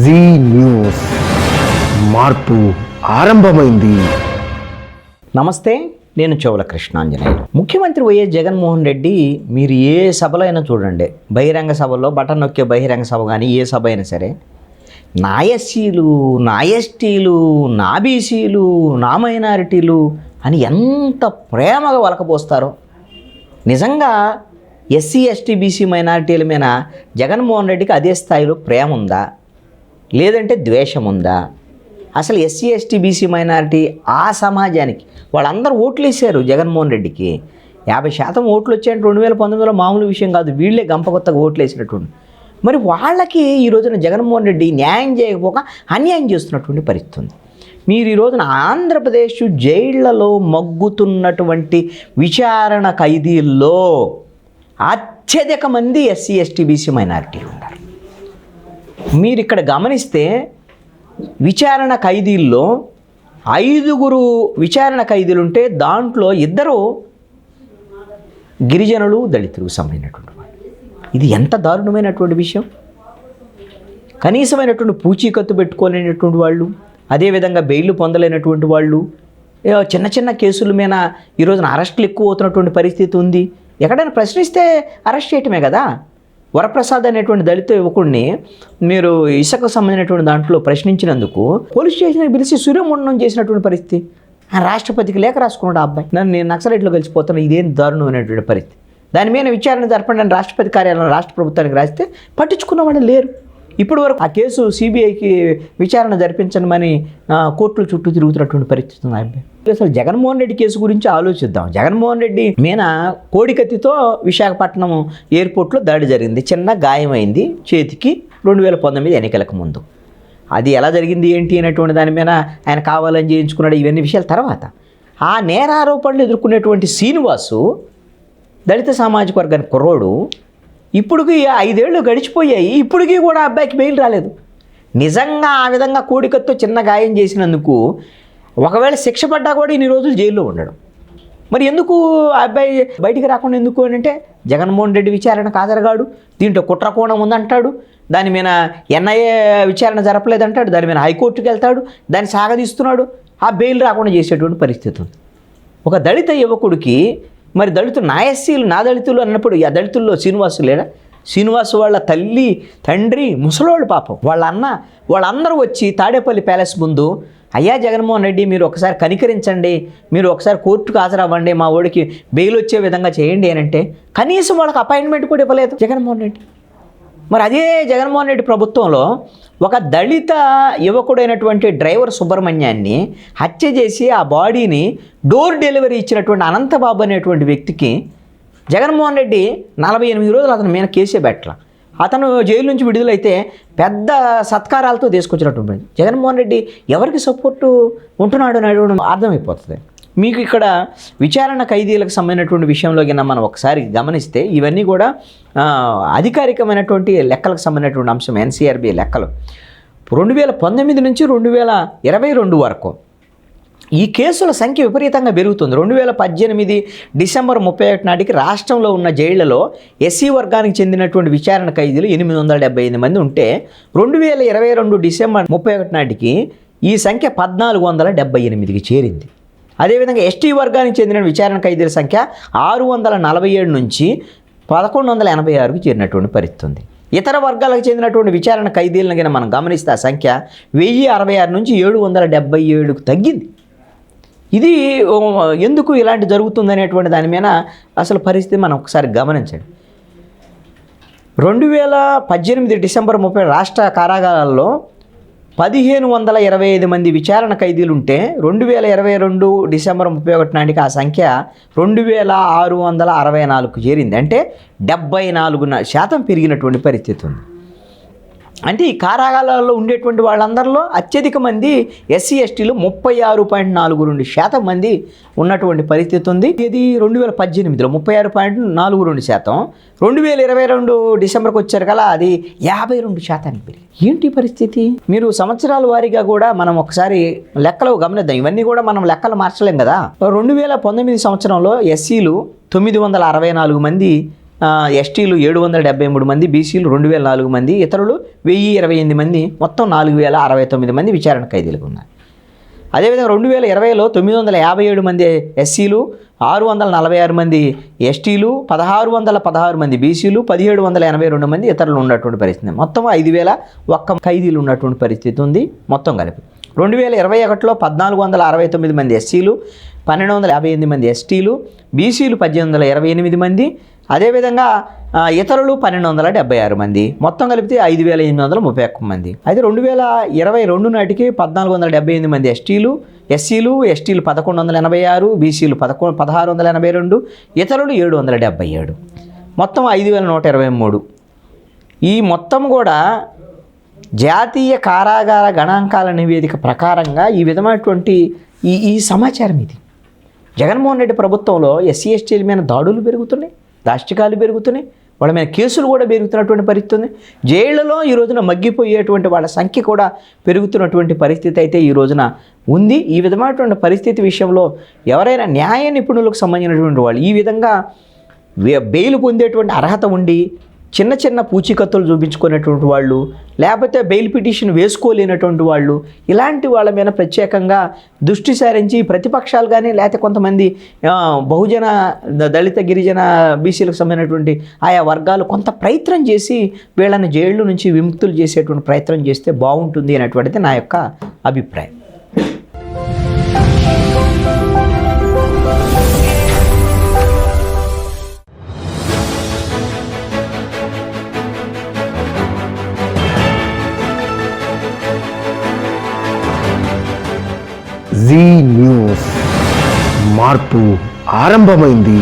G news మార్పు ఆరంభమైంది. నమస్తే, నేను చౌల కృష్ణాంజనేయులు. ముఖ్యమంత్రి వైఎస్ జగన్మోహన్ రెడ్డి మీరు ఏ సభలో అయినా చూడండి, బహిరంగ సభలో బటన్ నొక్కే బహిరంగ సభ కానీ ఏ సభ అయినా సరే నా ఎస్సీలు, నా ఎస్టీలు, నా బీసీలు, నా మైనారిటీలు అని ఎంత ప్రేమగా వలకపోస్తారో. నిజంగా ఎస్సీ, ఎస్టీ, బీసీ మైనారిటీల మీద జగన్మోహన్ రెడ్డికి అదే స్థాయిలో ప్రేమ ఉందా, లేదంటే ద్వేషం ఉందా? అసలు ఎస్సీ, ఎస్టీ, బీసీ మైనారిటీ ఆ సమాజానికి వాళ్ళందరూ ఓట్లు వేశారు జగన్మోహన్ రెడ్డికి. 50% ఓట్లు వచ్చాయంటే 2019లో మామూలు విషయం కాదు. వీళ్ళే గంపకొత్తగా ఓట్లు వేసినటువంటి. మరి వాళ్ళకి ఈ రోజున జగన్మోహన్ రెడ్డి న్యాయం చేయకపోక అన్యాయం చేస్తున్నటువంటి పరిస్థితి ఉంది. మీరు ఈ రోజున ఆంధ్రప్రదేశ్ జైళ్లలో మగ్గుతున్నటువంటి విచారణ ఖైదీల్లో అత్యధిక మంది ఎస్సీ, ఎస్టీ, బీసీ మైనారిటీలు ఉన్నారు. మీరు ఇక్కడ గమనిస్తే విచారణ ఖైదీల్లో 5 విచారణ ఖైదీలు ఉంటే దాంట్లో 2 గిరిజనులు, దళితులకు సంబంధించినటువంటి వాళ్ళు. ఇది ఎంత దారుణమైనటువంటి విషయం. కనీసమైనటువంటి పూచీకత్తు పెట్టుకోలేనటువంటి వాళ్ళు, అదేవిధంగా బెయిల్ పొందలేనటువంటి వాళ్ళు, చిన్న చిన్న కేసుల మీద ఈ రోజున అరెస్టులు ఎక్కువ అవుతున్నటువంటి పరిస్థితి ఉంది. ఎక్కడైనా ప్రశ్నిస్తే అరెస్ట్ చేయటమే కదా. వరప్రసాద్ అనేటువంటి దళిత యువకుడిని మీరు ఇసుకు సంబంధించినటువంటి దాంట్లో ప్రశ్నించినందుకు పోలీస్ స్టేషన్కి పిలిచి సూర్యమండనం చేసినటువంటి పరిస్థితి. ఆయన రాష్ట్రపతికి లేఖ రాసుకున్నాడు. ఆ అబ్బాయి నేను నక్సలైట్లో కలిసిపోతాను, ఇదేం దారుణమైనటువంటి పరిస్థితి. దాని మీద విచారణ జరపండి రాష్ట్రపతి కార్యాలయం రాష్ట్ర ప్రభుత్వానికి రాస్తే పట్టించుకున్న వాళ్ళు లేరు. ఇప్పటి వరకు ఆ కేసు సిబిఐకి విచారణ జరిపించమని కోర్టుల చుట్టూ తిరుగుతున్నటువంటి పరిస్థితి ఉంది. అబ్బాయి అసలు జగన్మోహన్ రెడ్డి కేసు గురించి ఆలోచిద్దాం. జగన్మోహన్ రెడ్డి మీద కోడికత్తితో విశాఖపట్నం ఎయిర్పోర్ట్లో దాడి జరిగింది. చిన్న గాయమైంది చేతికి 2019 ఎన్నికలకు ముందు. అది ఎలా జరిగింది ఏంటి అనేటువంటి దాని మీద ఆయన కావాలని చేయించుకున్నాడు. ఇవన్నీ విషయాల తర్వాత ఆ నేరారోపణలు ఎదుర్కొనేటువంటి శ్రీనివాసు దళిత సామాజిక వర్గానికి కుర్రోడు ఇప్పటికి 5 ఏళ్ళు గడిచిపోయాయి. ఇప్పటికీ కూడా అబ్బాయికి బెయిల్ రాలేదు. నిజంగా ఆ విధంగా కోడికత్తో చిన్న గాయం చేసినందుకు ఒకవేళ శిక్ష పడ్డా కూడా ఇన్ని రోజులు జైల్లో ఉండడం. మరి ఎందుకు ఆ అబ్బాయి బయటికి రాకుండా ఎందుకు అని అంటే జగన్మోహన్ రెడ్డి విచారణకు హాజరుగాడు, దీంట్లో కుట్రకోణం ఉందంటాడు, దాని మీద ఎన్ఐఏ విచారణ జరపలేదంటాడు, దాని మీద హైకోర్టుకి వెళ్తాడు, దాన్ని సాగదీస్తున్నాడు, ఆ బెయిల్ రాకుండా చేసేటువంటి పరిస్థితి ఉంది. ఒక దళిత యువకుడికి మరి దళితులు నా ఎస్సీలు, నా దళితులు అన్నప్పుడు ఆ దళితుల్లో శ్రీనివాసు లేడా? శ్రీనివాసు వాళ్ళ తల్లి, తండ్రి, ముసలోళ్ళు పాపం వాళ్ళ అన్న వాళ్ళందరూ వచ్చి తాడేపల్లి ప్యాలెస్ ముందు అయ్యా జగన్మోహన్ రెడ్డి మీరు ఒకసారి కనికరించండి, మీరు ఒకసారి కోర్టుకు హాజరవ్వండి, మా ఓడికి బెయిల్ వచ్చే విధంగా చేయండి అని అంటే కనీసం వాళ్ళకి అపాయింట్మెంట్ కూడా ఇవ్వలేదు జగన్మోహన్ రెడ్డి. మరి అదే జగన్మోహన్ రెడ్డి ప్రభుత్వంలో ఒక దళిత యువకుడైనటువంటి డ్రైవర్ సుబ్రహ్మణ్యాన్ని హత్య చేసి ఆ బాడీని డోర్ డెలివరీ ఇచ్చినటువంటి అనంతబాబు అనేటువంటి వ్యక్తికి జగన్మోహన్ రెడ్డి 48 రోజులు అతని మీద కేసే పెట్టాల. అతను జైలు నుంచి విడుదలైతే పెద్ద సత్కారాలతో తీసుకొచ్చినటువంటి జగన్మోహన్ రెడ్డి ఎవరికి సపోర్టు ఉంటున్నాడు అనేటువంటి అర్థమైపోతుంది. మీకు ఇక్కడ విచారణ ఖైదీలకు సంబంధించినటువంటి విషయంలో కింద మనం ఒకసారి గమనిస్తే ఇవన్నీ కూడా అధికారికమైనటువంటి లెక్కలకు సంబంధించినటువంటి అంశం. ఎన్సీఆర్బీ లెక్కలు 2019 నుంచి 2022 వరకు ఈ కేసుల సంఖ్య విపరీతంగా పెరుగుతుంది. 2018 డిసెంబర్ 31 నాటికి రాష్ట్రంలో ఉన్న జైళ్లలో ఎస్సీ వర్గానికి చెందినటువంటి విచారణ ఖైదీలు 875 మంది ఉంటే 2022 డిసెంబర్ 31 నాటికి ఈ సంఖ్య 1478కి చేరింది. అదేవిధంగా ఎస్టీ వర్గానికి చెందిన విచారణ ఖైదీల సంఖ్య 647 నుంచి 1186కి చేరినటువంటి పరిస్థితి ఉంది. ఇతర వర్గాలకు చెందినటువంటి విచారణ ఖైదీలను కనుక మనం గమనిస్తే ఆ సంఖ్య 1066 నుంచి 777కు తగ్గింది. ఇది ఎందుకు ఇలాంటి జరుగుతుంది అనేటువంటి దాని మీద అసలు పరిస్థితి మనం ఒకసారి గమనించండి. 2018 డిసెంబర్ 30 రాష్ట్ర కారాగారాల్లో 1525 మంది విచారణ ఖైదీలు ఉంటే 2022 డిసెంబర్ 31 నాటికి ఆ సంఖ్య 2664కు చేరింది. అంటే 74% పెరిగినటువంటి పరిస్థితి ఉంది. అంటే ఈ కారాగారాల్లో ఉండేటువంటి వాళ్ళందరిలో అత్యధిక మంది ఎస్సీ, ఎస్టీలు 36.42% మంది ఉన్నటువంటి పరిస్థితి ఉంది. ఇది 2018లో 36.42%. 2022 డిసెంబర్కి వచ్చారు కదా అది 52% పెరిగింది. ఏంటి పరిస్థితి? మీరు సంవత్సరాల వారీగా కూడా మనం ఒకసారి లెక్కలు గమనిద్దాం. ఇవన్నీ కూడా మనం లెక్కలు మార్చలేం కదా. 2019 సంవత్సరంలో ఎస్సీలు 964 మంది ఎస్టీలు 773 మంది, బీసీలు 2004 మంది, ఇతరులు 1028 మంది, మొత్తం 4069 మంది విచారణ ఖైదీలుగా ఉన్నారు. అదేవిధంగా 2020లో 957 మంది ఎస్సీలు, 646 మంది ఎస్టీలు, 1616 మంది బీసీలు, 1782 మంది ఇతరులు ఉన్నటువంటి పరిస్థితి. మొత్తం 5001 ఖైదీలు ఉన్నటువంటి పరిస్థితి ఉంది మొత్తం కలిపి. 2021లో 1469 మంది ఎస్సీలు, 1258 మంది ఎస్టీలు, బీసీలు 1828 మంది, అదేవిధంగా ఇతరులు 1276 మంది, మొత్తం కలిపితే 5831 మంది. అయితే 2022 నాటికి 1478 మంది ఎస్సీలు 1186, బీసీలు 1682, ఇతరులు 777, మొత్తం 5123. ఈ మొత్తం కూడా జాతీయ కారాగార గణాంకాల నివేదిక ప్రకారంగా ఈ విధమైనటువంటి ఈ సమాచారం ఇది. జగన్మోహన్ రెడ్డి ప్రభుత్వంలో ఎస్సీ ఎస్టీల మీద దాడులు పెరుగుతున్నాయి, దాష్టికాలు పెరుగుతున్నాయి, వాళ్ళ మీద కేసులు కూడా పెరుగుతున్నటువంటి పరిస్థితి ఉంది. జైళ్లలో ఈ రోజున మగ్గిపోయేటువంటి వాళ్ళ సంఖ్య కూడా పెరుగుతున్నటువంటి పరిస్థితి అయితే ఈ రోజున ఉంది. ఈ విధమైనటువంటి పరిస్థితి విషయంలో ఎవరైనా న్యాయ నిపుణులకు సంబంధించినటువంటి వాళ్ళు ఈ విధంగా బెయిల్ పొందేటువంటి అర్హత ఉండి చిన్న చిన్న పూచీకత్తులు చూపించుకునేటువంటి వాళ్ళు, లేకపోతే బెయిల్ పిటిషన్ వేసుకోలేనటువంటి వాళ్ళు, ఇలాంటి వాళ్ళ మీద ప్రత్యేకంగా దృష్టి సారించి ప్రతిపక్షాలు కానీ లేకపోతే కొంతమంది బహుజన, దళిత, గిరిజన, బీసీలకు సంబంధించినటువంటి ఆయా వర్గాలు కొంత ప్రయత్నం చేసి వీళ్ళని జైళ్ళు నుంచి విముక్తులు చేసేటువంటి ప్రయత్నం చేస్తే బాగుంటుంది అనేటువంటిది నా యొక్క అభిప్రాయం. జీ న్యూస్, మార్పు ఆరంభమైంది.